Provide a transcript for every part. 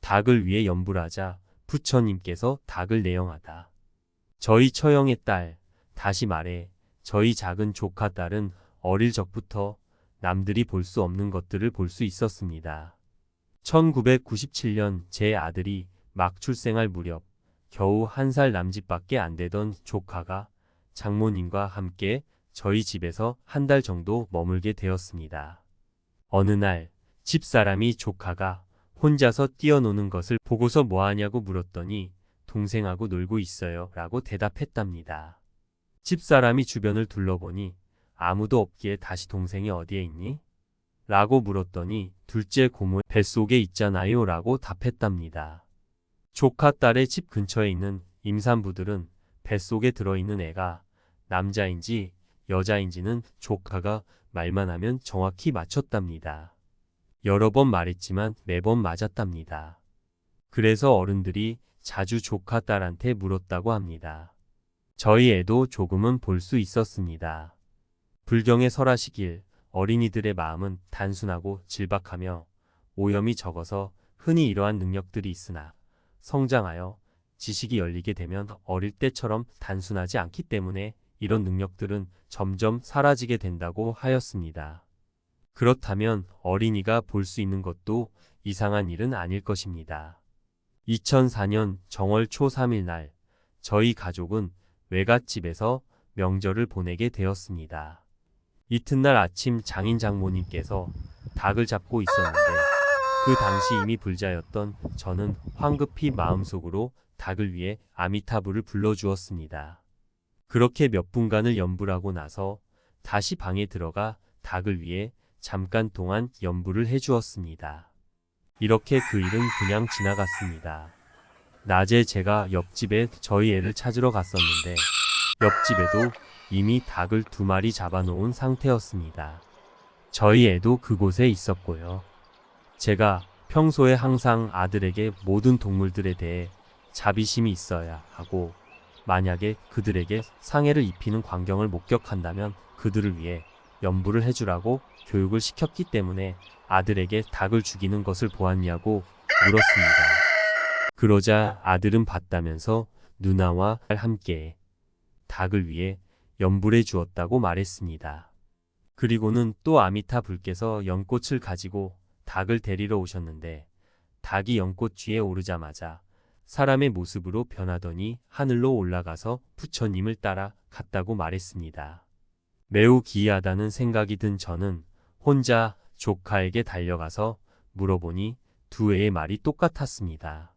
닭을 위해 연불하자 부처님께서 닭을 내영하다. 저희 처형의 딸, 다시 말해 저희 작은 조카 딸은 어릴 적부터 남들이 볼 수 없는 것들을 볼 수 있었습니다. 1997년 제 아들이 막 출생할 무렵 겨우 1살 남짓밖에 안 되던 조카가 장모님과 함께 저희 집에서 1달 정도 머물게 되었습니다. 어느 날 집사람이 조카가 혼자서 뛰어노는 것을 보고서 뭐하냐고 물었더니 동생하고 놀고 있어요 라고 대답했답니다. 집사람이 주변을 둘러보니 아무도 없기에 다시 동생이 어디에 있니? 라고 물었더니 둘째 고모의 뱃속에 있잖아요 라고 답했답니다. 조카 딸의 집 근처에 있는 임산부들은 뱃속에 들어있는 애가 남자인지 여자인지는 조카가 말만 하면 정확히 맞췄답니다. 여러 번 말했지만 매번 맞았답니다. 그래서 어른들이 자주 조카 딸한테 물었다고 합니다. 저희 애도 조금은 볼 수 있었습니다. 불경의 설하시길 어린이들의 마음은 단순하고 질박하며 오염이 적어서 흔히 이러한 능력들이 있으나 성장하여 지식이 열리게 되면 어릴 때처럼 단순하지 않기 때문에 이런 능력들은 점점 사라지게 된다고 하였습니다. 그렇다면 어린이가 볼 수 있는 것도 이상한 일은 아닐 것입니다. 2004년 정월 초 3일 날 저희 가족은 외갓집에서 명절을 보내게 되었습니다. 이튿날 아침 장인 장모님께서 닭을 잡고 있었는데 그 당시 이미 불자였던 저는 황급히 마음속으로 닭을 위해 아미타불을 불러주었습니다. 그렇게 몇 분간을 연불하고 나서 다시 방에 들어가 닭을 위해 잠깐 동안 연불을 해주었습니다. 이렇게 그 일은 그냥 지나갔습니다. 낮에 제가 옆집에 저희 애를 찾으러 갔었는데 옆집에도 이미 닭을 2마리 잡아놓은 상태였습니다. 저희 애도 그곳에 있었고요. 제가 평소에 항상 아들에게 모든 동물들에 대해 자비심이 있어야 하고 만약에 그들에게 상해를 입히는 광경을 목격한다면 그들을 위해 연불을 해주라고 교육을 시켰기 때문에 아들에게 닭을 죽이는 것을 보았냐고 물었습니다. 그러자 아들은 봤다면서 누나와 함께 닭을 위해 연불해 주었다고 말했습니다. 그리고는 또 아미타 불께서 연꽃을 가지고 닭을 데리러 오셨는데 닭이 연꽃 뒤에 오르자마자 사람의 모습으로 변하더니 하늘로 올라가서 부처님을 따라 갔다고 말했습니다. 매우 기이하다는 생각이 든 저는 혼자 조카에게 달려가서 물어보니 두 애의 말이 똑같았습니다.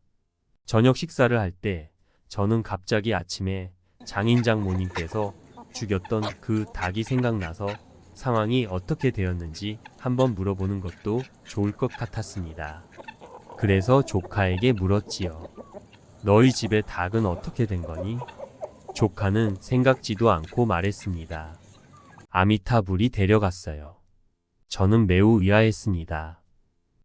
저녁 식사를 할 때 저는 갑자기 아침에 장인 장모님께서 죽였던 그 닭이 생각나서 상황이 어떻게 되었는지 한번 물어보는 것도 좋을 것 같았습니다. 그래서 조카에게 물었지요. 너희 집의 닭은 어떻게 된 거니? 조카는 생각지도 않고 말했습니다. 아미타불이 데려갔어요. 저는 매우 의아했습니다.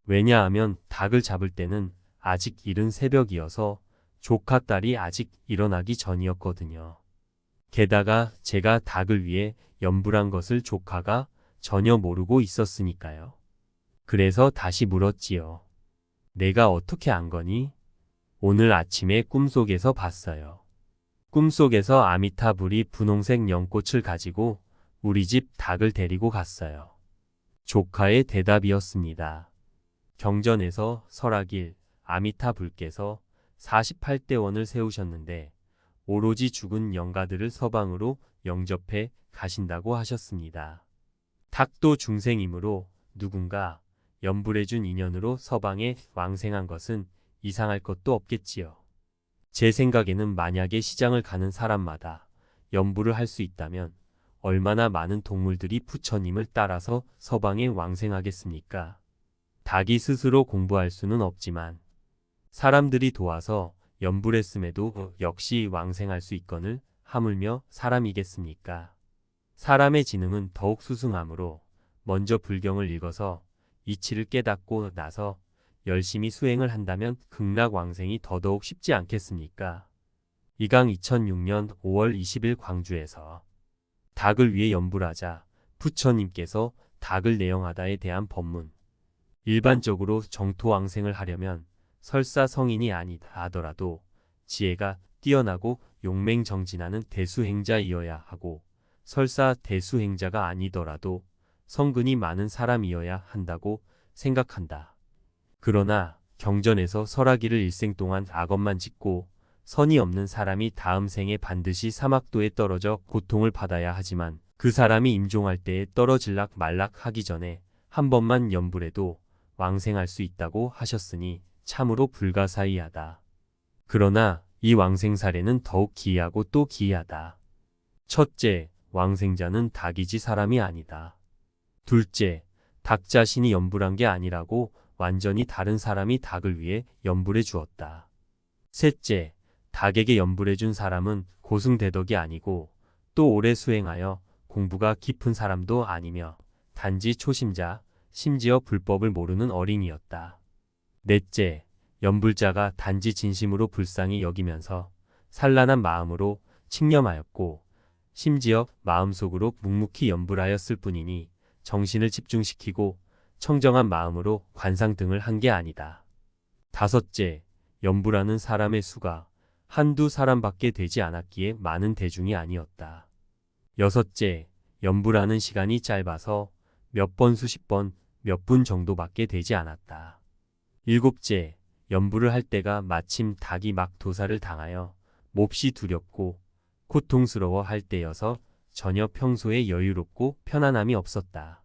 왜냐하면 닭을 잡을 때는 아직 이른 새벽이어서 조카 딸이 아직 일어나기 전이었거든요. 게다가 제가 닭을 위해 연불한 것을 조카가 전혀 모르고 있었으니까요. 그래서 다시 물었지요. 내가 어떻게 안 거니? 오늘 아침에 꿈속에서 봤어요. 꿈속에서 아미타불이 분홍색 연꽃을 가지고 우리 집 닭을 데리고 갔어요. 조카의 대답이었습니다. 경전에서 설하길 아미타불께서 48대원을 세우셨는데 오로지 죽은 영가들을 서방으로 영접해 가신다고 하셨습니다. 닭도 중생이므로 누군가 연불해준 인연으로 서방에 왕생한 것은 이상할 것도 없겠지요. 제 생각에는 만약에 시장을 가는 사람마다 연불을 할 수 있다면 얼마나 많은 동물들이 부처님을 따라서 서방에 왕생하겠습니까? 닭이 스스로 공부할 수는 없지만 사람들이 도와서 연불했음에도 역시 왕생할 수 있거늘 하물며 사람이겠습니까? 사람의 지능은 더욱 수승하므로 먼저 불경을 읽어서 이치를 깨닫고 나서 열심히 수행을 한다면 극락왕생이 더더욱 쉽지 않겠습니까? 이강 2006년 5월 20일 광주에서 닭을 위해 연불하자 부처님께서 닭을 내영하다에 대한 법문. 일반적으로 정토왕생을 하려면 설사 성인이 아니다 하더라도 지혜가 뛰어나고 용맹정진하는 대수행자이어야 하고, 설사 대수행자가 아니더라도 성근이 많은 사람이어야 한다고 생각한다. 그러나 경전에서 설하기를 일생 동안 악업만 짓고 선이 없는 사람이 다음 생에 반드시 사막도에 떨어져 고통을 받아야 하지만, 그 사람이 임종할 때에 떨어질락 말락 하기 전에 한 번만 염불해도 왕생할 수 있다고 하셨으니 참으로 불가사의하다. 그러나 이 왕생 사례는 더욱 기이하고 또 기이하다. 첫째, 왕생자는 닭이지 사람이 아니다. 둘째, 닭 자신이 염불한 게 아니라고 완전히 다른 사람이 닭을 위해 염불해 주었다. 셋째, 닭에게 염불해 준 사람은 고승대덕이 아니고 또 오래 수행하여 공부가 깊은 사람도 아니며 단지 초심자, 심지어 불법을 모르는 어린이였다. 넷째, 염불자가 단지 진심으로 불쌍히 여기면서 산란한 마음으로 칙념하였고, 심지어 마음속으로 묵묵히 염불하였을 뿐이니 정신을 집중시키고 청정한 마음으로 관상 등을 한 게 아니다. 다섯째, 염불하는 사람의 수가 한두 사람밖에 되지 않았기에 많은 대중이 아니었다. 여섯째, 염불하는 시간이 짧아서 몇 번 수십 번 몇 분 정도밖에 되지 않았다. 일곱째, 염불을 할 때가 마침 닭이 막 도살을 당하여 몹시 두렵고 고통스러워 할 때여서 전혀 평소에 여유롭고 편안함이 없었다.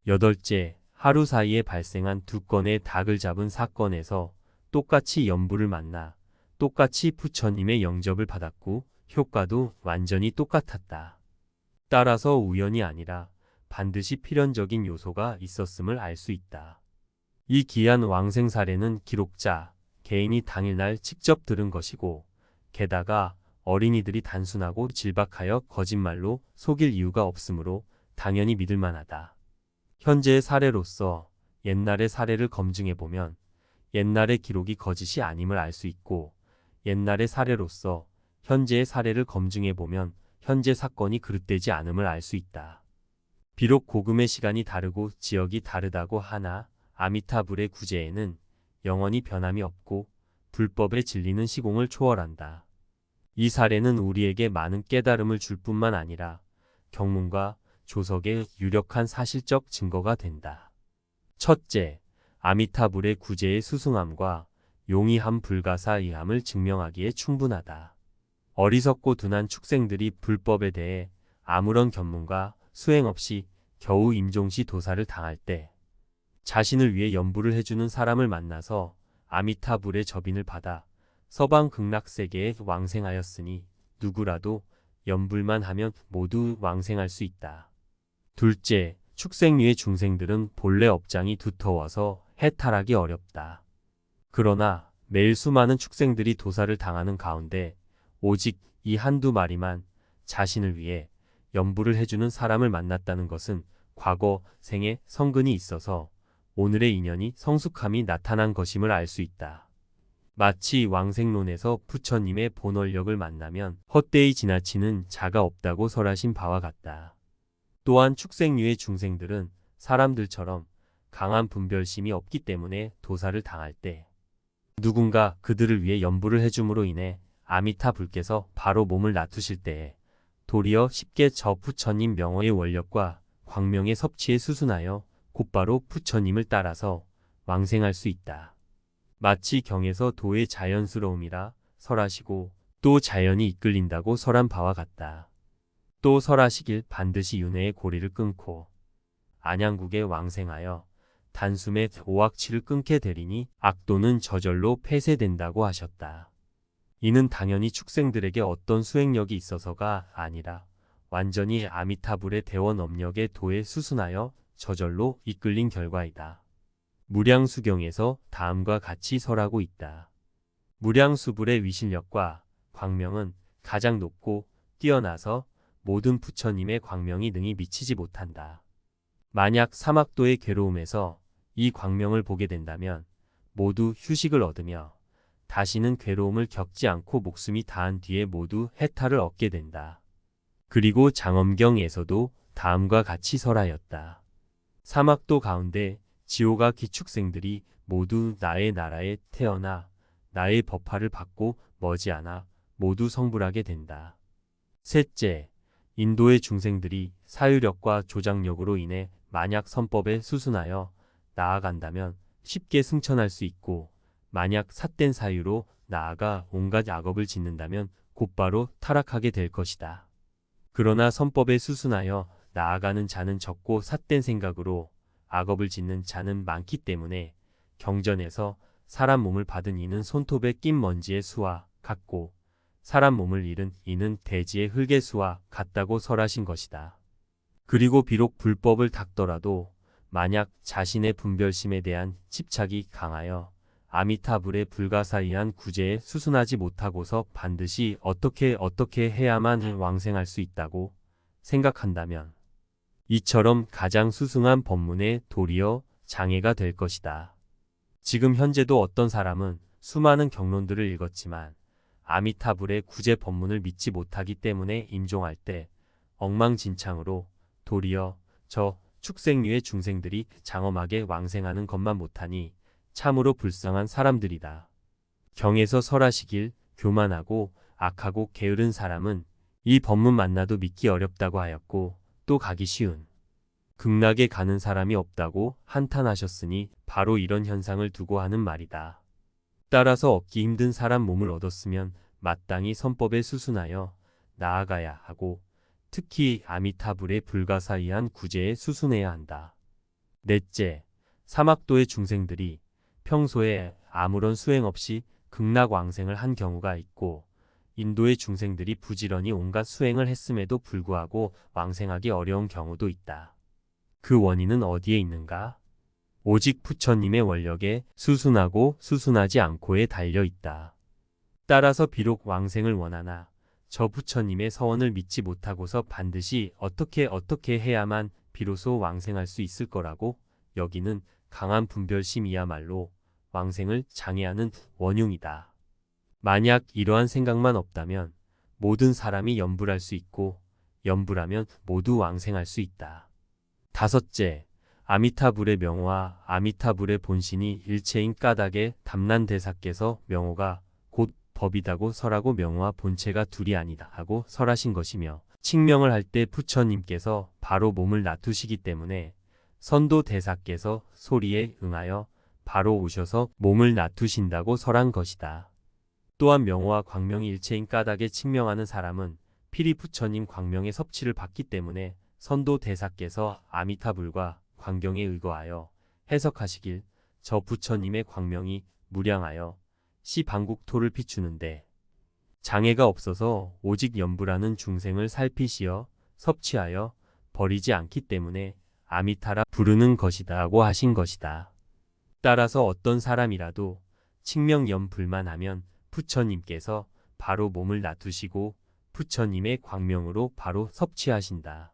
여덟째, 하루 사이에 발생한 2건의 닭을 잡은 사건에서 똑같이 염불을 만나 똑같이 부처님의 영접을 받았고 효과도 완전히 똑같았다. 따라서 우연이 아니라 반드시 필연적인 요소가 있었음을 알 수 있다. 이 기이한 왕생 사례는 기록자, 개인이 당일날 직접 들은 것이고, 게다가 어린이들이 단순하고 질박하여 거짓말로 속일 이유가 없으므로 당연히 믿을 만하다. 현재의 사례로서 옛날의 사례를 검증해보면 옛날의 기록이 거짓이 아님을 알 수 있고, 옛날의 사례로서 현재의 사례를 검증해보면 현재 사건이 그릇되지 않음을 알 수 있다. 비록 고금의 시간이 다르고 지역이 다르다고 하나 아미타불의 구제에는 영원히 변함이 없고 불법의 진리는 시공을 초월한다. 이 사례는 우리에게 많은 깨달음을 줄 뿐만 아니라 경문과 조석의 유력한 사실적 증거가 된다. 첫째, 아미타불의 구제의 수승함과 용이함 불가사의함을 증명하기에 충분하다. 어리석고 둔한 축생들이 불법에 대해 아무런 견문과 수행 없이 겨우 임종시 도살을 당할 때 자신을 위해 염불을 해주는 사람을 만나서 아미타불의 접인을 받아 서방 극락세계에 왕생하였으니 누구라도 염불만 하면 모두 왕생할 수 있다. 둘째, 축생류의 중생들은 본래 업장이 두터워서 해탈하기 어렵다. 그러나 매일 수많은 축생들이 도살을 당하는 가운데 오직 이 한두 마리만 자신을 위해 염불을 해주는 사람을 만났다는 것은 과거 생에 성근이 있어서 오늘의 인연이 성숙함이 나타난 것임을 알 수 있다. 마치 왕생론에서 부처님의 본원력을 만나면 헛되이 지나치는 자가 없다고 설하신 바와 같다. 또한 축생류의 중생들은 사람들처럼 강한 분별심이 없기 때문에 도살을 당할 때 누군가 그들을 위해 염불을 해줌으로 인해 아미타 불께서 바로 몸을 놔두실 때에 도리어 쉽게 저 부처님 명어의 원력과 광명의 섭취에 수순하여 곧바로 부처님을 따라서 왕생할 수 있다. 마치 경에서 도의 자연스러움이라 설하시고 또 자연이 이끌린다고 설한 바와 같다. 또 설하시길 반드시 윤회의 고리를 끊고 안양국에 왕생하여 단숨에 오악치를 끊게 되리니 악도는 저절로 폐쇄된다고 하셨다. 이는 당연히 축생들에게 어떤 수행력이 있어서가 아니라 완전히 아미타불의 대원 업력의 도에 수순하여 저절로 이끌린 결과이다. 무량수경에서 다음과 같이 설하고 있다. 무량수불의 위실력과 광명은 가장 높고 뛰어나서 모든 부처님의 광명이 능히 미치지 못한다. 만약 사막도의 괴로움에서 이 광명을 보게 된다면 모두 휴식을 얻으며 다시는 괴로움을 겪지 않고 목숨이 다한 뒤에 모두 해탈을 얻게 된다. 그리고 장엄경에서도 다음과 같이 설하였다. 사막도 가운데 지옥아 기축생들이 모두 나의 나라에 태어나 나의 법화를 받고 머지않아 모두 성불하게 된다. 셋째, 인도의 중생들이 사유력과 조작력으로 인해 만약 선법에 수순하여 나아간다면 쉽게 승천할 수 있고, 만약 삿된 사유로 나아가 온갖 악업을 짓는다면 곧바로 타락하게 될 것이다. 그러나 선법에 수순하여 나아가는 자는 적고 삿된 생각으로 악업을 짓는 자는 많기 때문에 경전에서 사람 몸을 받은 이는 손톱에 낀 먼지의 수와 같고 사람 몸을 잃은 이는 대지의 흙의 수와 같다고 설하신 것이다. 그리고 비록 불법을 닦더라도 만약 자신의 분별심에 대한 집착이 강하여 아미타불의 불가사의한 구제에 수순하지 못하고서 반드시 어떻게 해야만 왕생할 수 있다고 생각한다면 이처럼 가장 수승한 법문에 도리어 장애가 될 것이다. 지금 현재도 어떤 사람은 수많은 경론들을 읽었지만 아미타불의 구제 법문을 믿지 못하기 때문에 임종할 때 엉망진창으로 도리어 저 축생류의 중생들이 장엄하게 왕생하는 것만 못하니 참으로 불쌍한 사람들이다. 경에서 설하시길 교만하고 악하고 게으른 사람은 이 법문 만나도 믿기 어렵다고 하였고 또 가기 쉬운 극락에 가는 사람이 없다고 한탄하셨으니 바로 이런 현상을 두고 하는 말이다. 따라서 얻기 힘든 사람 몸을 얻었으면 마땅히 선법에 수순하여 나아가야 하고 특히 아미타불의 불가사의한 구제에 수순해야 한다. 넷째, 사막도의 중생들이 평소에 아무런 수행 없이 극락왕생을 한 경우가 있고 인도의 중생들이 부지런히 온갖 수행을 했음에도 불구하고 왕생하기 어려운 경우도 있다. 그 원인은 어디에 있는가? 오직 부처님의 원력에 수순하고 수순하지 않고에 달려 있다. 따라서 비록 왕생을 원하나 저 부처님의 서원을 믿지 못하고서 반드시 어떻게 해야만 비로소 왕생할 수 있을 거라고 여기는 강한 분별심이야말로 왕생을 장애하는 원흉이다. 만약 이러한 생각만 없다면 모든 사람이 염불할 수 있고 염불하면 모두 왕생할 수 있다. 다섯째, 아미타불의 명호와 아미타불의 본신이 일체인 까닭에 담란대사께서 명호가 곧 법이다고 설하고 명호와 본체가 둘이 아니다 하고 설하신 것이며 칙명을 할 때 부처님께서 바로 몸을 놔두시기 때문에 선도대사께서 소리에 응하여 바로 오셔서 몸을 놔두신다고 설한 것이다. 또한 명호와 광명이 일체인 까닭에 칙명하는 사람은 필히 부처님 광명의 섭취를 받기 때문에 선도대사께서 아미타불과 광경에 의거하여 해석하시길 저 부처님의 광명이 무량하여 시방국토를 비추는데 장애가 없어서 오직 염불하는 중생을 살피시어 섭취하여 버리지 않기 때문에 아미타라 부르는 것이다고 하신 것이다. 따라서 어떤 사람이라도 칙명염불만 하면 부처님께서 바로 몸을 놔두시고 부처님의 광명으로 바로 섭취하신다.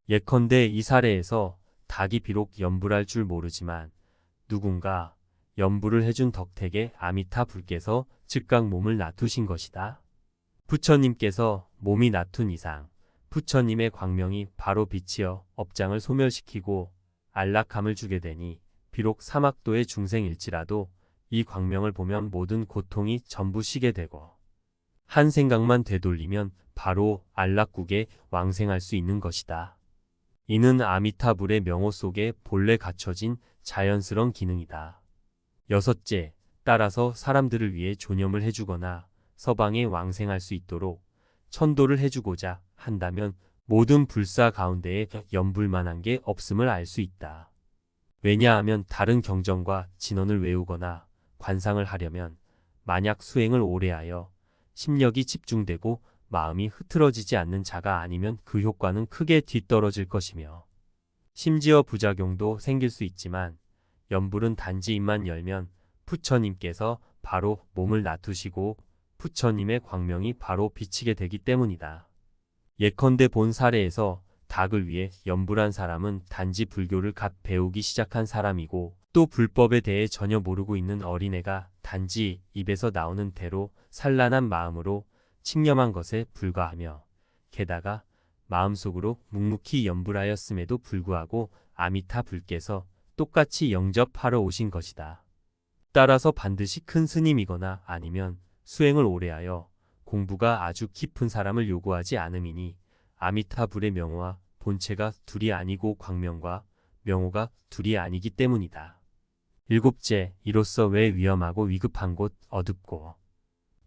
예컨대 이 사례에서 닭이 비록 염불할 줄 모르지만 누군가 염불을 해준 덕택에 아미타 불께서 즉각 몸을 놔두신 것이다. 부처님께서 몸이 놔둔 이상 부처님의 광명이 바로 비치어 업장을 소멸시키고 안락함을 주게 되니 비록 사막도의 중생일지라도 이 광명을 보면 모든 고통이 전부 쉬게 되고 한 생각만 되돌리면 바로 안락국에 왕생할 수 있는 것이다. 이는 아미타불의 명호 속에 본래 갖춰진 자연스러운 기능이다. 여섯째, 따라서 사람들을 위해 존염을 해주거나 서방에 왕생할 수 있도록 천도를 해주고자 한다면 모든 불사 가운데에 염불만한 게 없음을 알 수 있다. 왜냐하면 다른 경전과 진언을 외우거나 관상을 하려면 만약 수행을 오래하여 심력이 집중되고 마음이 흐트러지지 않는 자가 아니면 그 효과는 크게 뒤떨어질 것이며 심지어 부작용도 생길 수 있지만 염불은 단지 입만 열면 부처님께서 바로 몸을 놔두시고 부처님의 광명이 바로 비치게 되기 때문이다. 예컨대 본 사례에서 닭을 위해 염불한 사람은 단지 불교를 갓 배우기 시작한 사람이고 또 불법에 대해 전혀 모르고 있는 어린애가 단지 입에서 나오는 대로 산란한 마음으로 칙념한 것에 불과하며 게다가 마음속으로 묵묵히 염불하였음에도 불구하고 아미타 불께서 똑같이 영접하러 오신 것이다. 따라서 반드시 큰 스님이거나 아니면 수행을 오래하여 공부가 아주 깊은 사람을 요구하지 않음이니 아미타불의 명호와 본체가 둘이 아니고 광명과 명호가 둘이 아니기 때문이다. 일곱째, 이로써 왜 위험하고 위급한 곳, 어둡고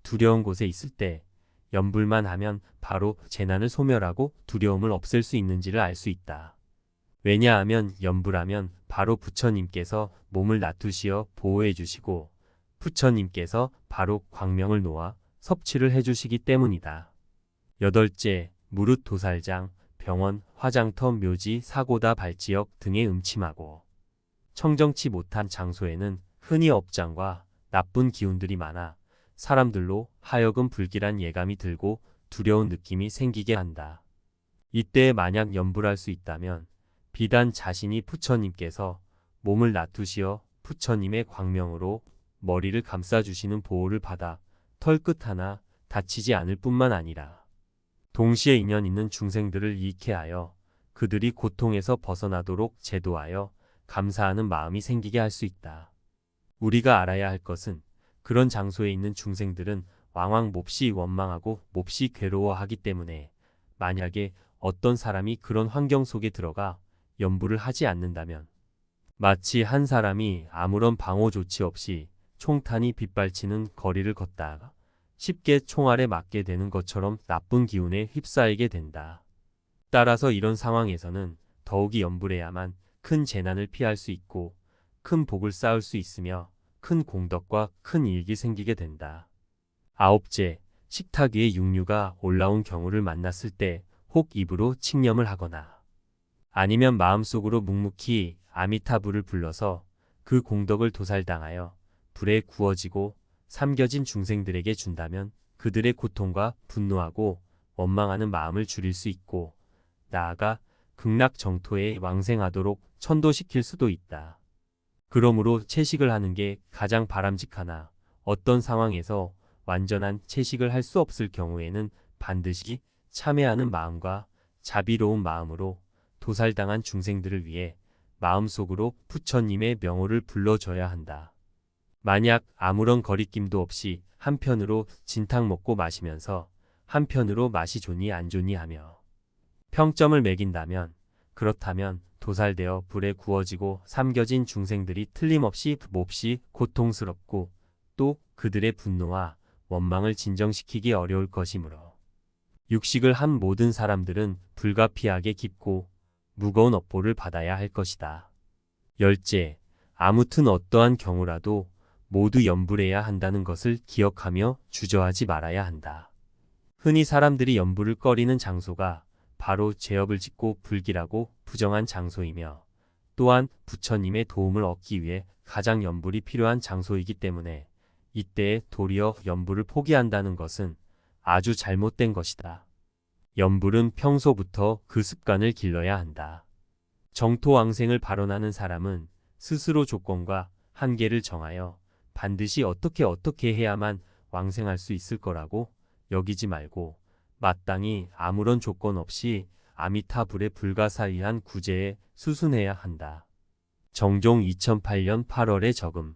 두려운 곳에 있을 때 염불만 하면 바로 재난을 소멸하고 두려움을 없앨 수 있는지를 알 수 있다. 왜냐하면 염불하면 바로 부처님께서 몸을 놔두시어 보호해 주시고 부처님께서 바로 광명을 놓아 섭취를 해주시기 때문이다. 여덟째, 무릇 도살장, 병원, 화장터, 묘지, 사고다, 발지역 등에 음침하고 청정치 못한 장소에는 흔히 업장과 나쁜 기운들이 많아 사람들로 하여금 불길한 예감이 들고 두려운 느낌이 생기게 한다. 이때에 만약 염불할 수 있다면 비단 자신이 부처님께서 몸을 놔두시어 부처님의 광명으로 머리를 감싸주시는 보호를 받아 털끝 하나 다치지 않을 뿐만 아니라 동시에 인연 있는 중생들을 이익해 하여 그들이 고통에서 벗어나도록 제도하여 감사하는 마음이 생기게 할 수 있다. 우리가 알아야 할 것은 그런 장소에 있는 중생들은 왕왕 몹시 원망하고 몹시 괴로워하기 때문에 만약에 어떤 사람이 그런 환경 속에 들어가 염불을 하지 않는다면 마치 한 사람이 아무런 방호 조치 없이 총탄이 빗발치는 거리를 걷다가 쉽게 총알에 맞게 되는 것처럼 나쁜 기운에 휩싸이게 된다. 따라서 이런 상황에서는 더욱이 염불해야만 큰 재난을 피할 수 있고 큰 복을 쌓을 수 있으며 큰 공덕과 큰 이익이 생기게 된다. 아홉째, 식탁 위에 육류가 올라온 경우를 만났을 때 혹 입으로 칙념을 하거나 아니면 마음속으로 묵묵히 아미타불을 불러서 그 공덕을 도살당하여 불에 구워지고 삼겨진 중생들에게 준다면 그들의 고통과 분노하고 원망하는 마음을 줄일 수 있고 나아가 극락정토에 왕생하도록 천도시킬 수도 있다. 그러므로 채식을 하는 게 가장 바람직하나 어떤 상황에서 완전한 채식을 할 수 없을 경우에는 반드시 참회하는 마음과 자비로운 마음으로 도살당한 중생들을 위해 마음속으로 부처님의 명호를 불러줘야 한다. 만약 아무런 거리낌도 없이 한편으로 진탕 먹고 마시면서 한편으로 맛이 좋니 안 좋니 하며 평점을 매긴다면 그렇다면 도살되어 불에 구워지고 삼겨진 중생들이 틀림없이 몹시 고통스럽고 또 그들의 분노와 원망을 진정시키기 어려울 것이므로 육식을 한 모든 사람들은 불가피하게 깊고 무거운 업보를 받아야 할 것이다. 열째, 아무튼 어떠한 경우라도 모두 염불해야 한다는 것을 기억하며 주저하지 말아야 한다. 흔히 사람들이 염불을 꺼리는 장소가 바로 죄업을 짓고 불길하고 부정한 장소이며 또한 부처님의 도움을 얻기 위해 가장 염불이 필요한 장소이기 때문에 이때에 도리어 염불을 포기한다는 것은 아주 잘못된 것이다. 염불은 평소부터 그 습관을 길러야 한다. 정토왕생을 발언하는 사람은 스스로 조건과 한계를 정하여 반드시 어떻게 해야만 왕생할 수 있을 거라고 여기지 말고 마땅히 아무런 조건 없이 아미타불의 불가사의한 구제에 수순해야 한다. 정종 2008년 8월에 적음.